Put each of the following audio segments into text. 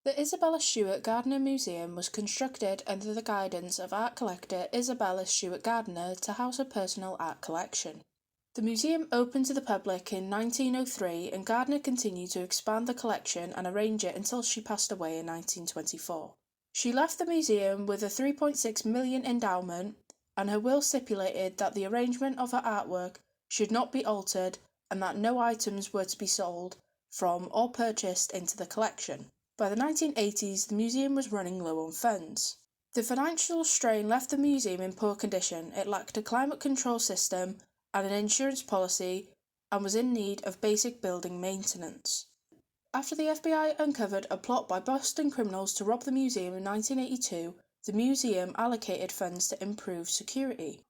The Isabella Stewart Gardner Museum was constructed under the guidance of art collector Isabella Stewart Gardner to house her personal art collection. The museum opened to the public in 1903 and Gardner continued to expand the collection and arrange it until she passed away in 1924. She left the museum with a $3.6 million endowment, and her will stipulated that the arrangement of her artwork should not be altered and that no items were to be sold from or purchased into the collection. By the 1980s, the museum was running low on funds. The financial strain left the museum in poor condition. It lacked a climate control system and an insurance policy and was in need of basic building maintenance. After the FBI uncovered a plot by Boston criminals to rob the museum in 1982, the museum allocated funds to improve security.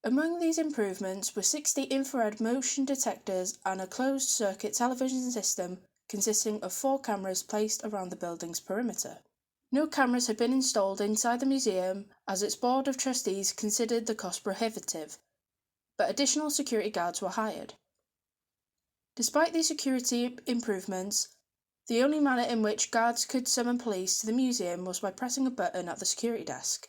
Among these improvements were 60 infrared motion detectors and a closed-circuit television system consisting of 4 cameras placed around the building's perimeter. No cameras had been installed inside the museum as its board of trustees considered the cost prohibitive, but additional security guards were hired. Despite these security improvements, the only manner in which guards could summon police to the museum was by pressing a button at the security desk.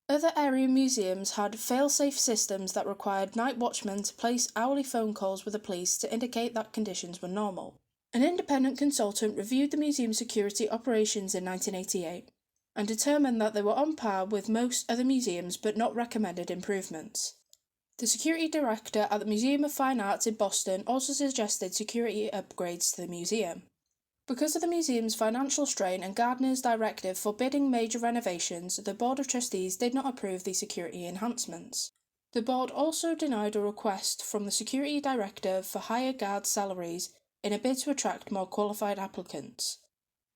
Other area museums had fail-safe systems that required night watchmen to place hourly phone calls with the police to indicate that conditions were normal. An independent consultant reviewed the museum's security operations in 1988 and determined that they were on par with most other museums but not recommended improvements. The security director at the Museum of Fine Arts in Boston also suggested security upgrades to the museum. Because of the museum's financial strain and Gardner's directive forbidding major renovations, the Board of Trustees did not approve the security enhancements. The board also denied a request from the security director for higher guard salaries in a bid to attract more qualified applicants.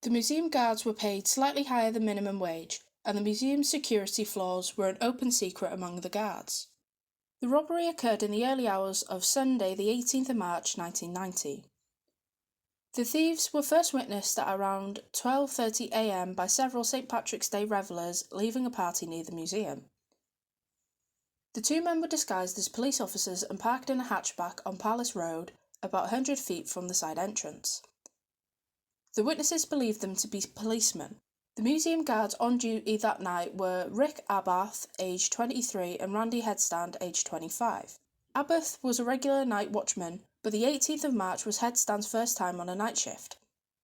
The museum guards were paid slightly higher than minimum wage, and the museum's security flaws were an open secret among the guards. The robbery occurred in the early hours of Sunday, the 18th of March 1990. The thieves were first witnessed at around 12:30 a.m. by several St. Patrick's Day revellers leaving a party near the museum. The 2 men were disguised as police officers and parked in a hatchback on Palace Road, about 100 feet from the side entrance. The witnesses believed them to be policemen. The museum guards on duty that night were Rick Abath, aged 23, and Randy Headstand, aged 25. Abath was a regular night watchman, but the 18th of March was Headstand's first time on a night shift.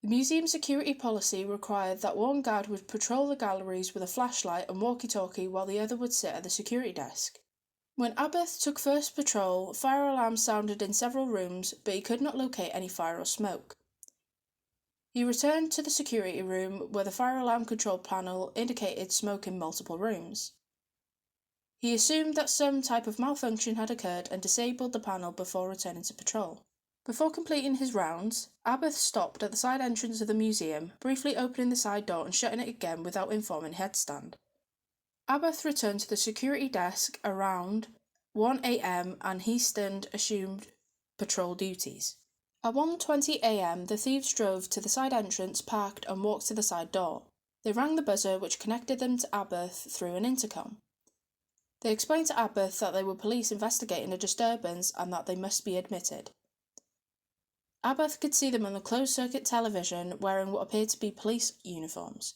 The museum security policy required that one guard would patrol the galleries with a flashlight and walkie-talkie while the other would sit at the security desk. When Abath took first patrol, fire alarms sounded in several rooms, but he could not locate any fire or smoke. He returned to the security room where the fire alarm control panel indicated smoke in multiple rooms. He assumed that some type of malfunction had occurred and disabled the panel before returning to patrol. Before completing his rounds, Abath stopped at the side entrance of the museum, briefly opening the side door and shutting it again without informing Headstand. Abath returned to the security desk around 1 a.m. and Headstand assumed patrol duties. At 1:20 a.m. the thieves drove to the side entrance, parked and walked to the side door. They rang the buzzer which connected them to Abath through an intercom. They explained to Abath that they were police investigating a disturbance and that they must be admitted. Abath could see them on the closed-circuit television wearing what appeared to be police uniforms.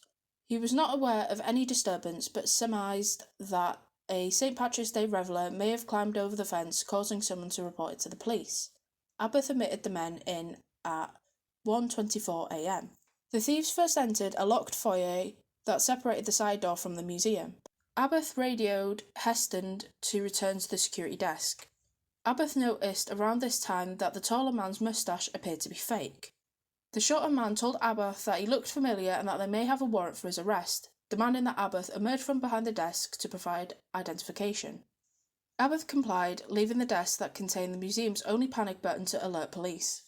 He was not aware of any disturbance but surmised that a St. Patrick's Day reveller may have climbed over the fence, causing someone to report it to the police. Abath admitted the men in at 1:24 a.m. The thieves first entered a locked foyer that separated the side door from the museum. Abath radioed Headstand to return to the security desk. Abath noticed around this time that the taller man's moustache appeared to be fake. The shorter man told Abath that he looked familiar and that they may have a warrant for his arrest, demanding that Abath emerge from behind the desk to provide identification. Abath complied, leaving the desk that contained the museum's only panic button to alert police.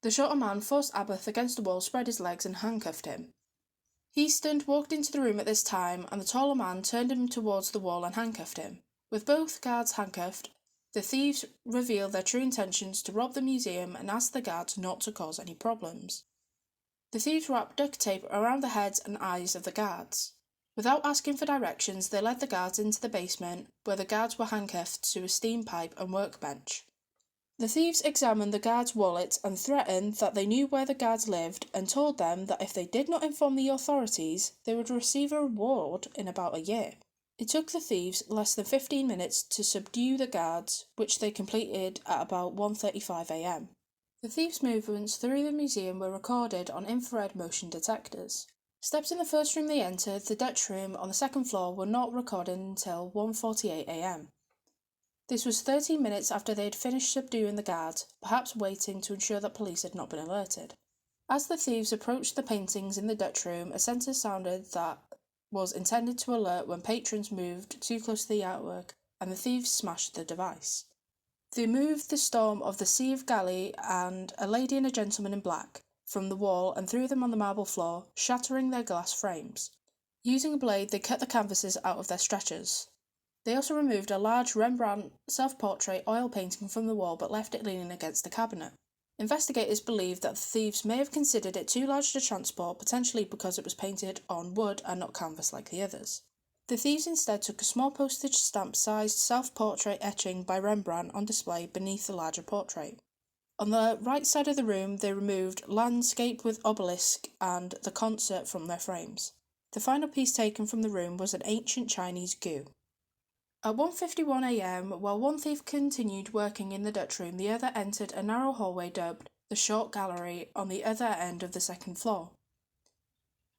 The shorter man forced Abath against the wall, spread his legs and handcuffed him. Headstand walked into the room at this time and the taller man turned him towards the wall and handcuffed him. With both guards handcuffed, the thieves revealed their true intentions to rob the museum and asked the guards not to cause any problems. The thieves wrapped duct tape around the heads and eyes of the guards. Without asking for directions, they led the guards into the basement, where the guards were handcuffed to a steam pipe and workbench. The thieves examined the guards' wallets and threatened that they knew where the guards lived and told them that if they did not inform the authorities, they would receive a reward in about a year. It took the thieves less than 15 minutes to subdue the guards, which they completed at about 1:35 a.m. The thieves' movements through the museum were recorded on infrared motion detectors. Steps in the first room they entered, the Dutch room on the second floor, were not recorded until 1:48 a.m. This was 13 minutes after they had finished subduing the guards, perhaps waiting to ensure that police had not been alerted. As the thieves approached the paintings in the Dutch room, a sensor sounded that was intended to alert when patrons moved too close to the artwork, and the thieves smashed the device. They moved the Storm of the Sea of Galley and A Lady and a Gentleman in Black from the wall and threw them on the marble floor, shattering their glass frames. Using a blade, they cut the canvases out of their stretchers. They also removed a large Rembrandt self-portrait oil painting from the wall but left it leaning against the cabinet. Investigators believe that the thieves may have considered it too large to transport, potentially because it was painted on wood and not canvas like the others. The thieves instead took a small postage stamp-sized self-portrait etching by Rembrandt on display beneath the larger portrait. On the right side of the room, they removed Landscape with Obelisk and The Concert from their frames. The final piece taken from the room was an ancient Chinese gu. At 1:51 a.m, while one thief continued working in the Dutch room, the other entered a narrow hallway dubbed the Short Gallery on the other end of the second floor.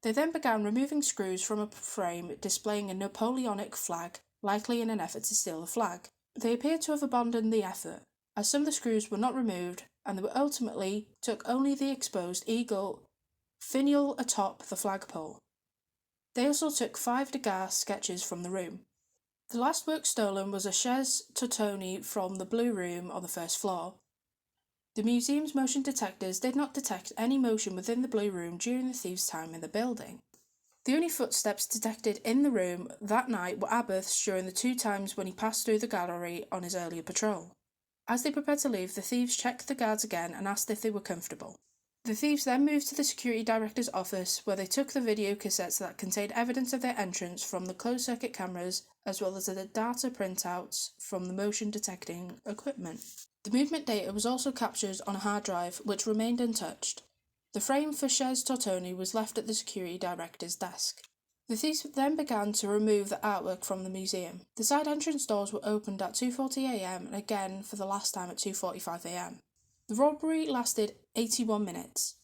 They then began removing screws from a frame displaying a Napoleonic flag, likely in an effort to steal the flag. They appeared to have abandoned the effort, as some of the screws were not removed, and they ultimately took only the exposed eagle finial atop the flagpole. They also took 5 Degas sketches from the room. The last work stolen was a chaise Tortoni from the Blue Room on the first floor. The museum's motion detectors did not detect any motion within the Blue Room during the thieves' time in the building. The only footsteps detected in the room that night were Abbot's during the 2 times when he passed through the gallery on his earlier patrol. As they prepared to leave, the thieves checked the guards again and asked if they were comfortable. The thieves then moved to the security director's office, where they took the video cassettes that contained evidence of their entrance from the closed-circuit cameras, as well as the data printouts from the motion detecting equipment. The movement data was also captured on a hard drive, which remained untouched. The frame for chaise Tortoni was left at the security director's desk. The thieves then began to remove the artwork from the museum. The side entrance doors were opened at 2:40 a.m. and again for the last time at 2:45 a.m. The robbery lasted 81 minutes.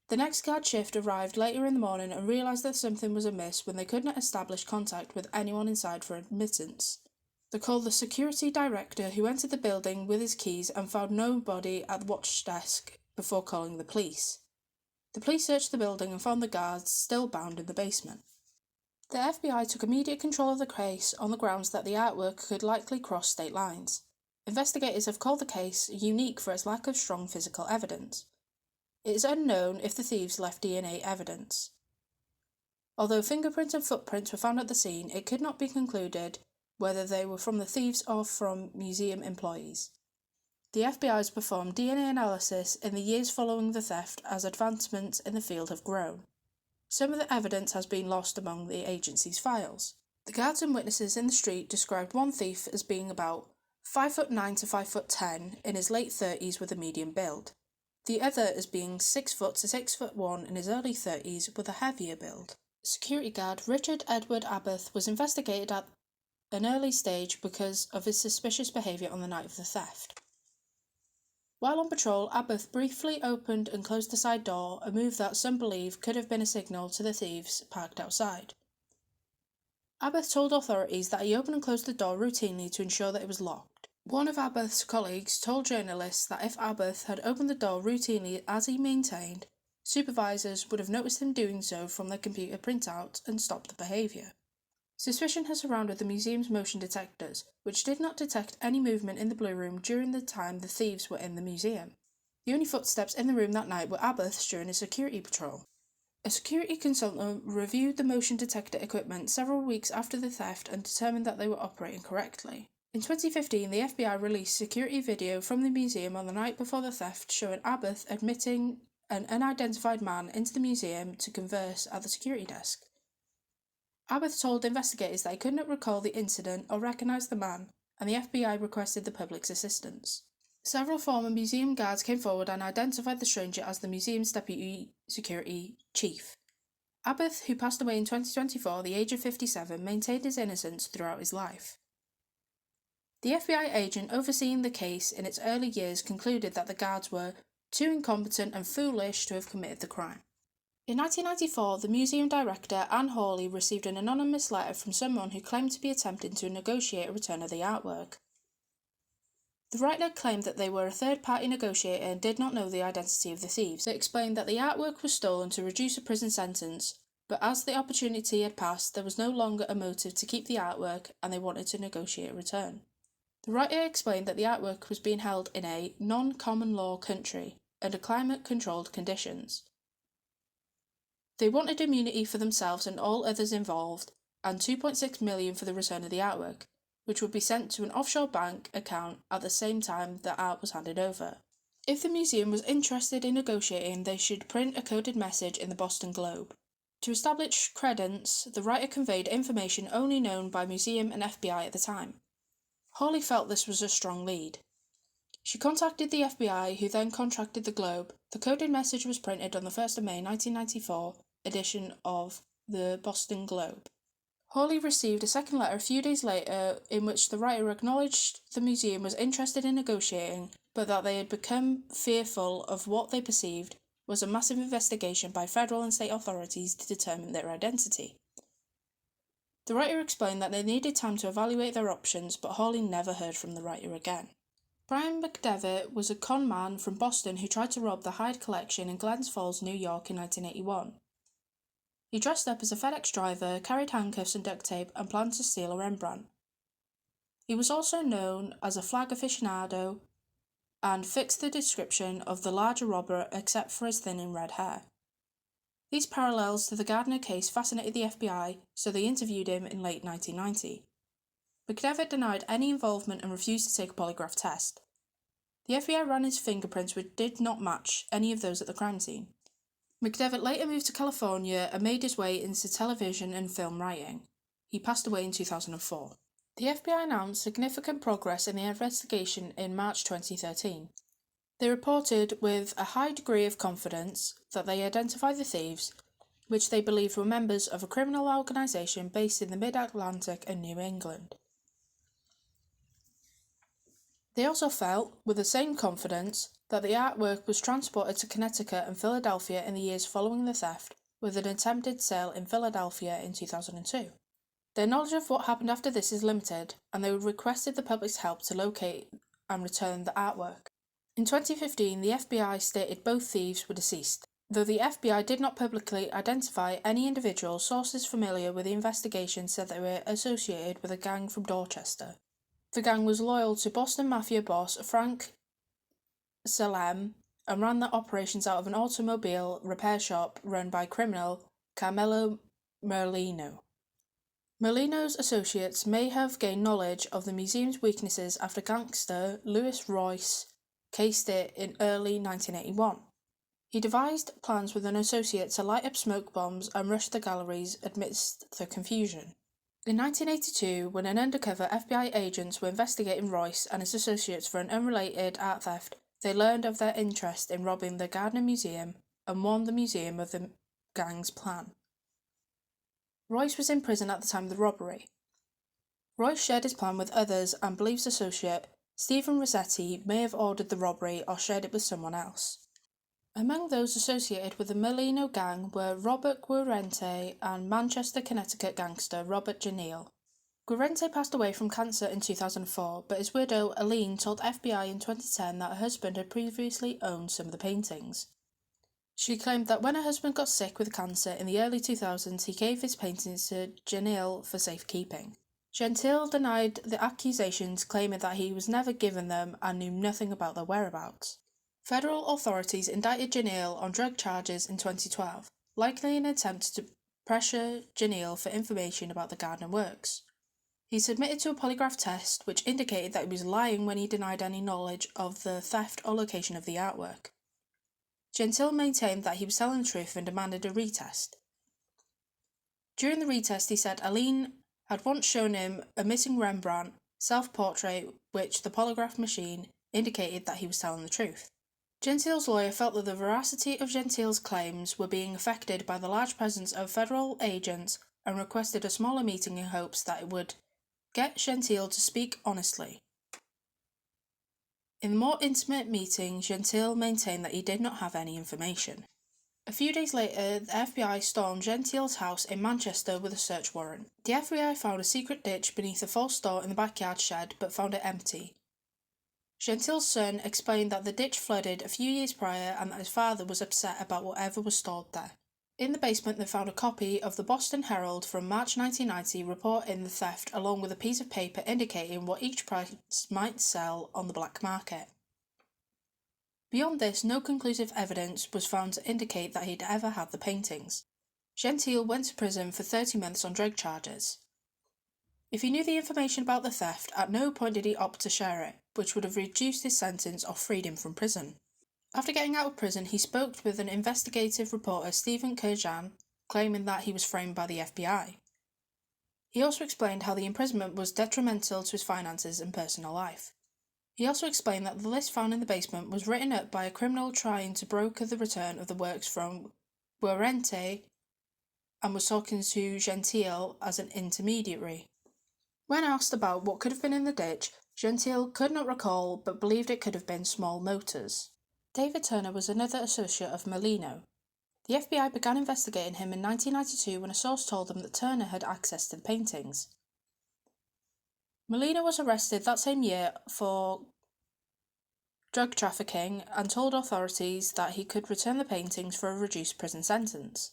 The next guard shift arrived later in the morning and realised that something was amiss when they could not establish contact with anyone inside for admittance. They called the security director, who entered the building with his keys and found nobody at the watch desk before calling the police. The police searched the building and found the guards still bound in the basement. The FBI took immediate control of the case on the grounds that the artwork could likely cross state lines. Investigators have called the case unique for its lack of strong physical evidence. It is unknown if the thieves left DNA evidence. Although fingerprints and footprints were found at the scene, it could not be concluded whether they were from the thieves or from museum employees. The FBI has performed DNA analysis in the years following the theft as advancements in the field have grown. Some of the evidence has been lost among the agency's files. The guards and witnesses in the street described one thief as being about 5'9" to 5'10" in his late 30s with a medium build. The other as being 6 foot to 6'1" in his early 30s with a heavier build. Security guard Richard Edward Abbott was investigated at an early stage because of his suspicious behaviour on the night of the theft. While on patrol, Abbott briefly opened and closed the side door, a move that some believe could have been a signal to the thieves parked outside. Abbott told authorities that he opened and closed the door routinely to ensure that it was locked. One of Abbott's colleagues told journalists that if Abbott had opened the door routinely as he maintained, supervisors would have noticed him doing so from their computer printouts and stopped the behaviour. Suspicion has surrounded the museum's motion detectors, which did not detect any movement in the Blue Room during the time the thieves were in the museum. The only footsteps in the room that night were Abbott's during a security patrol. A security consultant reviewed the motion detector equipment several weeks after the theft and determined that they were operating correctly. In 2015, the FBI released security video from the museum on the night before the theft showing Abbott admitting an unidentified man into the museum to converse at the security desk. Abbott told investigators that he could not recall the incident or recognise the man, and the FBI requested the public's assistance. Several former museum guards came forward and identified the stranger as the museum's deputy security chief. Abbott, who passed away in 2024 at the age of 57, maintained his innocence throughout his life. The FBI agent overseeing the case in its early years concluded that the guards were too incompetent and foolish to have committed the crime. In 1994, the museum director, Anne Hawley, received an anonymous letter from someone who claimed to be attempting to negotiate a return of the artwork. The writer claimed that they were a third-party negotiator and did not know the identity of the thieves. They explained that the artwork was stolen to reduce a prison sentence, but as the opportunity had passed, there was no longer a motive to keep the artwork and they wanted to negotiate a return. The writer explained that the artwork was being held in a non-common law country under climate-controlled conditions. They wanted immunity for themselves and all others involved, and $2.6 million for the return of the artwork, which would be sent to an offshore bank account at the same time the art was handed over. If the museum was interested in negotiating, they should print a coded message in the Boston Globe. To establish credence, the writer conveyed information only known by museum and FBI at the time. Hawley felt this was a strong lead. She contacted the FBI, who then contracted the Globe. The coded message was printed on the 1st of May 1994 edition of the Boston Globe. Hawley received a second letter a few days later in which the writer acknowledged the museum was interested in negotiating, but that they had become fearful of what they perceived was a massive investigation by federal and state authorities to determine their identity. The writer explained that they needed time to evaluate their options, but Hawley never heard from the writer again. Brian McDevitt was a con man from Boston who tried to rob the Hyde Collection in Glens Falls, New York in 1981. He dressed up as a FedEx driver, carried handcuffs and duct tape, and planned to steal a Rembrandt. He was also known as a flag aficionado and fixed the description of the larger robber except for his thinning red hair. These parallels to the Gardner case fascinated the FBI, so they interviewed him in late 1990. McDevitt denied any involvement and refused to take a polygraph test. The FBI ran his fingerprints, which did not match any of those at the crime scene. McDevitt later moved to California and made his way into television and film writing. He passed away in 2004. The FBI announced significant progress in the investigation in March 2013. They reported with a high degree of confidence that they identified the thieves, which they believed were members of a criminal organisation based in the Mid-Atlantic and New England. They also felt, with the same confidence, that the artwork was transported to Connecticut and Philadelphia in the years following the theft, with an attempted sale in Philadelphia in 2002. Their knowledge of what happened after this is limited, and they requested the public's help to locate and return the artwork. In 2015, the FBI stated both thieves were deceased. Though the FBI did not publicly identify any individual, sources familiar with the investigation said they were associated with a gang from Dorchester. The gang was loyal to Boston Mafia boss Frank Salem and ran their operations out of an automobile repair shop run by criminal Carmelo Merlino. Merlino's associates may have gained knowledge of the museum's weaknesses after gangster Louis Royce cased it in early 1981. He devised plans with an associate to light up smoke bombs and rush the galleries amidst the confusion. In 1982, when an undercover FBI agents were investigating Royce and his associates for an unrelated art theft, they learned of their interest in robbing the Gardner Museum and warned the museum of the gang's plan. Royce was in prison at the time of the robbery. Royce shared his plan with others and believes associate Stephen Rossetti may have ordered the robbery or shared it with someone else. Among those associated with the Merlino gang were Robert Guarente and Manchester, Connecticut gangster Robert Janeel. Guarente passed away from cancer in 2004, but his widow, Aline, told FBI in 2010 that her husband had previously owned some of the paintings. She claimed that when her husband got sick with cancer in the early 2000s, he gave his paintings to Janeel for safekeeping. Gentile denied the accusations, claiming that he was never given them and knew nothing about their whereabouts. Federal authorities indicted Janeel on drug charges in 2012, likely in an attempt to pressure Janeel for information about the Gardner works. He submitted to a polygraph test, which indicated that he was lying when he denied any knowledge of the theft or location of the artwork. Gentile maintained that he was telling the truth and demanded a retest. During the retest, he said Aline had once shown him a missing Rembrandt self-portrait which the polygraph machine indicated that he was telling the truth. Gentile's lawyer felt that the veracity of Gentile's claims were being affected by the large presence of federal agents and requested a smaller meeting in hopes that it would get Gentile to speak honestly. In the more intimate meeting, Gentile maintained that he did not have any information. A few days later, the FBI stormed Gentile's house in Manchester with a search warrant. The FBI found a secret ditch beneath a false door in the backyard shed, but found it empty. Gentile's son explained that the ditch flooded a few years prior and that his father was upset about whatever was stored there. In the basement, they found a copy of the Boston Herald from March 1990 reporting the theft, along with a piece of paper indicating what each price might sell on the black market. Beyond this, no conclusive evidence was found to indicate that he'd ever had the paintings. Gentile went to prison for 30 months on drug charges. If he knew the information about the theft, at no point did he opt to share it, which would have reduced his sentence or freed him from prison. After getting out of prison, he spoke with an investigative reporter, Stephen Kurjan, claiming that he was framed by the FBI. He also explained how the imprisonment was detrimental to his finances and personal life. He also explained that the list found in the basement was written up by a criminal trying to broker the return of the works from Guerente and was talking to Gentile as an intermediary. When asked about what could have been in the ditch, Gentile could not recall but believed it could have been small motors. David Turner was another associate of Molino. The FBI began investigating him in 1992 when a source told them that Turner had access to the paintings. Molino was arrested that same year for drug trafficking and told authorities that he could return the paintings for a reduced prison sentence.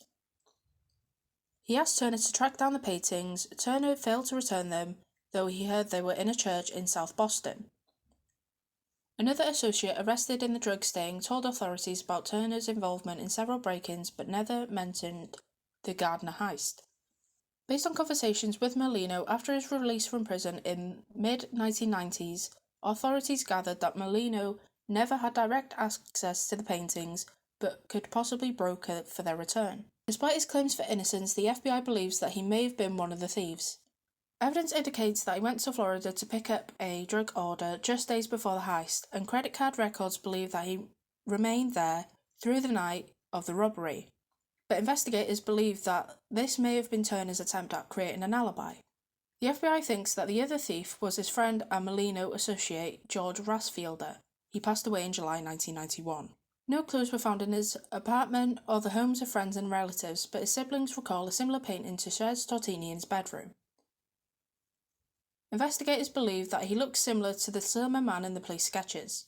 He asked Turner to track down the paintings. Turner failed to return them, though he heard they were in a church in South Boston. Another associate arrested in the drug sting told authorities about Turner's involvement in several break-ins but never mentioned the Gardner heist. Based on conversations with Molino after his release from prison in mid-1990s, authorities gathered that Molino never had direct access to the paintings but could possibly broker for their return. Despite his claims for innocence, the FBI believes that he may have been one of the thieves. Evidence indicates that he went to Florida to pick up a drug order just days before the heist, and credit card records believe that he remained there through the night of the robbery. But investigators believe that this may have been Turner's attempt at creating an alibi. The FBI thinks that the other thief was his friend and Molino associate, George Rasfielder. He passed away in July 1991. No clues were found in his apartment or the homes of friends and relatives, but his siblings recall a similar painting to Chez Tortini in his bedroom. Investigators believe that he looks similar to the summer man in the police sketches.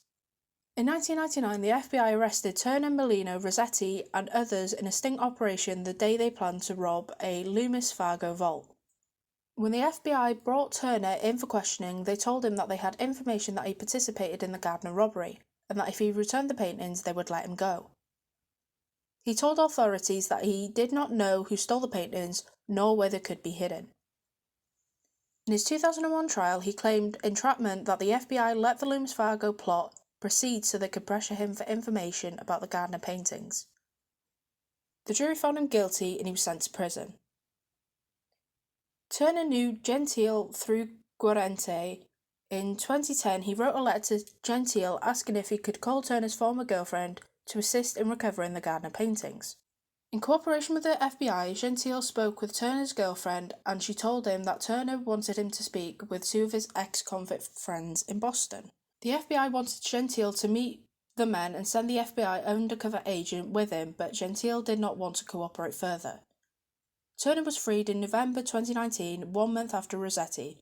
In 1999, the FBI arrested Turner, Molino, Rossetti, and others in a sting operation the day they planned to rob a Loomis Fargo vault. When the FBI brought Turner in for questioning, they told him that they had information that he participated in the Gardner robbery, and that if he returned the paintings, they would let him go. He told authorities that he did not know who stole the paintings, nor where they could be hidden. In his 2001 trial, he claimed entrapment that the FBI let the Loomis Fargo plot proceed so they could pressure him for information about the Gardner paintings. The jury found him guilty and he was sent to prison. Turner knew Gentile through Guerente. In 2010, he wrote a letter to Gentile asking if he could call Turner's former girlfriend to assist in recovering the Gardner paintings. In cooperation with the FBI, Gentile spoke with Turner's girlfriend and she told him that Turner wanted him to speak with two of his ex-convict friends in Boston. The FBI wanted Gentile to meet the men and send the FBI undercover agent with him, but Gentile did not want to cooperate further. Turner was freed in November 2019, 1 month after Rossetti.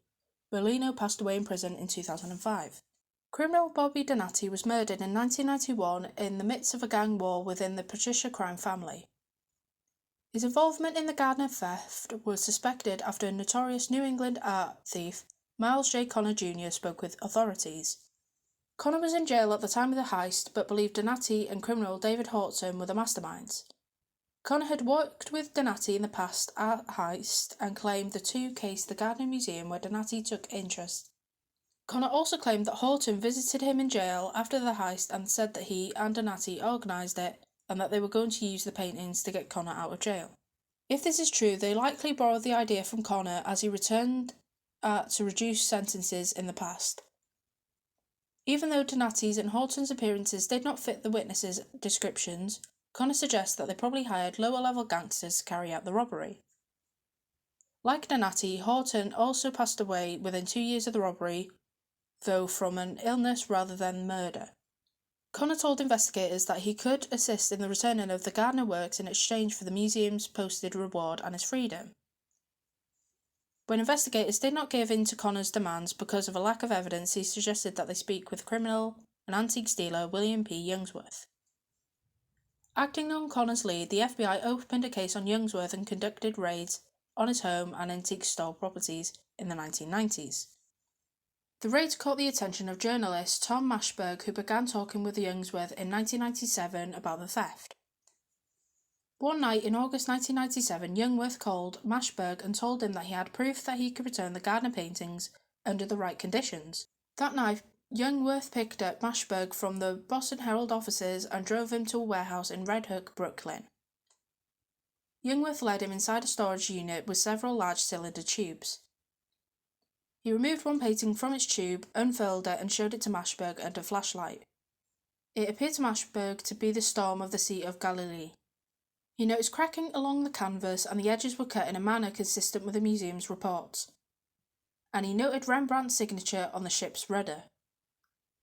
Molino passed away in prison in 2005. Criminal Bobby Donati was murdered in 1991 in the midst of a gang war within the Patricia crime family. His involvement in the Gardner theft was suspected after a notorious New England art thief, Miles J. Connor Jr., spoke with authorities. Connor was in jail at the time of the heist, but believed Donati and criminal David Horton were the masterminds. Connor had worked with Donati in the past at heist and claimed the two cased the Gardner Museum where Donati took interest. Connor also claimed that Horton visited him in jail after the heist and said that he and Donati organised it and that they were going to use the paintings to get Connor out of jail. If this is true, they likely borrowed the idea from Connor as he returned to reduce sentences in the past. Even though Donati's and Horton's appearances did not fit the witnesses' descriptions, Connor suggests that they probably hired lower-level gangsters to carry out the robbery. Like Donati, Horton also passed away within 2 years of the robbery, though from an illness rather than murder. Connor told investigators that he could assist in the returning of the Gardner works in exchange for the museum's posted reward and his freedom. When investigators did not give in to Connor's demands because of a lack of evidence, he suggested that they speak with criminal and antiques dealer William P. Youngsworth. Acting on Connor's lead, the FBI opened a case on Youngsworth and conducted raids on his home and antique store properties in the 1990s. The raids caught the attention of journalist Tom Mashberg, who began talking with Youngsworth in 1997 about the theft. One night in August 1997, Youngsworth called Mashberg and told him that he had proof that he could return the Gardner paintings under the right conditions. That night, Youngsworth picked up Mashberg from the Boston Herald offices and drove him to a warehouse in Red Hook, Brooklyn. Youngsworth led him inside a storage unit with several large cylinder tubes. He removed one painting from its tube, unfurled it, and showed it to Mashberg under flashlight. It appeared to Mashberg to be the Storm of the Sea of Galilee. He noticed cracking along the canvas, and the edges were cut in a manner consistent with the museum's reports. And he noted Rembrandt's signature on the ship's rudder.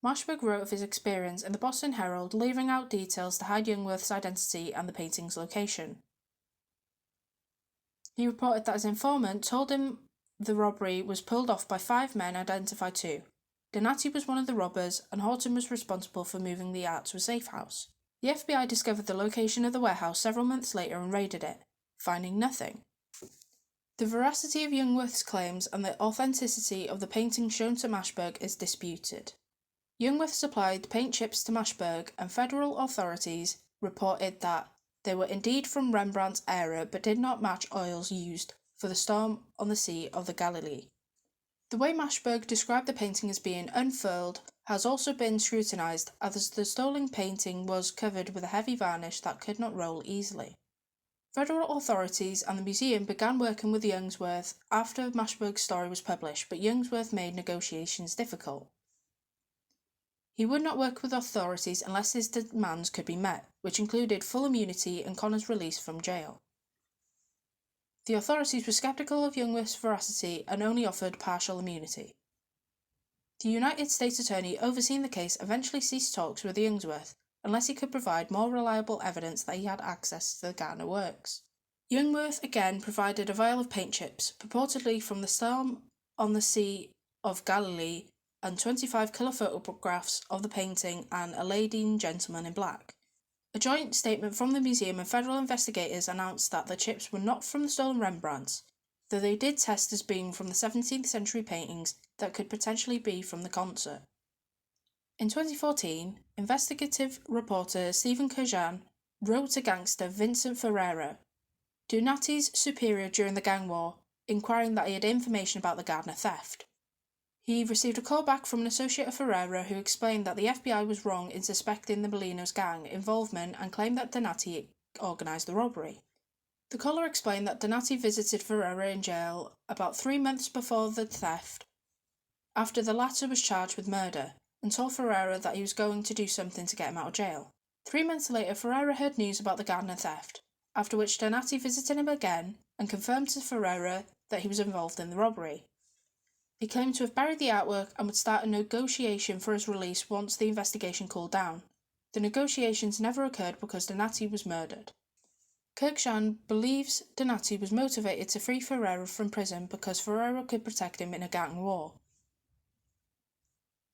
Mashberg wrote of his experience in the Boston Herald, leaving out details to hide Youngsworth's identity and the painting's location. He reported that his informant told him the robbery was pulled off by 5 men identified too. Donati was one of the robbers, and Horton was responsible for moving the art to a safe house. The FBI discovered the location of the warehouse several months later and raided it, finding nothing. The veracity of Youngsworth's claims and the authenticity of the painting shown to Mashberg is disputed. Youngsworth supplied paint chips to Mashberg, and federal authorities reported that they were indeed from Rembrandt's era but did not match oils used for the Storm on the Sea of the Galilee. The way Mashberg described the painting as being unfurled has also been scrutinised, as the stolen painting was covered with a heavy varnish that could not roll easily. Federal authorities and the museum began working with Youngsworth after Mashberg's story was published, but Youngsworth made negotiations difficult. He would not work with authorities unless his demands could be met, which included full immunity and Connor's release from jail. The authorities were sceptical of Youngsworth's veracity and only offered partial immunity. The United States Attorney overseeing the case eventually ceased talks with Youngsworth unless he could provide more reliable evidence that he had access to the Gardner works. Youngsworth again provided a vial of paint chips, purportedly from the Storm on the Sea of Galilee, and 25 colour photographs of the painting and a lady and gentleman in black. A joint statement from the museum and federal investigators announced that the chips were not from the stolen Rembrandts, though they did test as being from the 17th century paintings that could potentially be from the concert. In 2014, investigative reporter Stephen Kurjan wrote to gangster Vincent Ferreira, Donati's superior during the gang war, inquiring that he had information about the Gardner theft. He received a call back from an associate of Ferreira who explained that the FBI was wrong in suspecting the Molinos gang involvement and claimed that Donati organised the robbery. The caller explained that Donati visited Ferreira in jail about 3 months before the theft, after the latter was charged with murder, and told Ferreira that he was going to do something to get him out of jail. 3 months later, Ferreira heard news about the Gardner theft, after which Donati visited him again and confirmed to Ferreira that he was involved in the robbery. He claimed to have buried the artwork and would start a negotiation for his release once the investigation cooled down. The negotiations never occurred because Donati was murdered. Kurjan believes Donati was motivated to free Ferreira from prison because Ferreira could protect him in a gang war.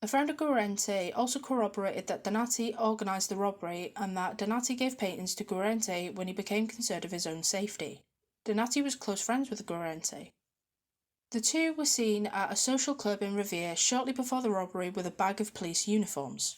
A friend of Guarente also corroborated that Donati organised the robbery and that Donati gave paintings to Guarente when he became concerned of his own safety. Donati was close friends with Guarente. The two were seen at a social club in Revere shortly before the robbery with a bag of police uniforms.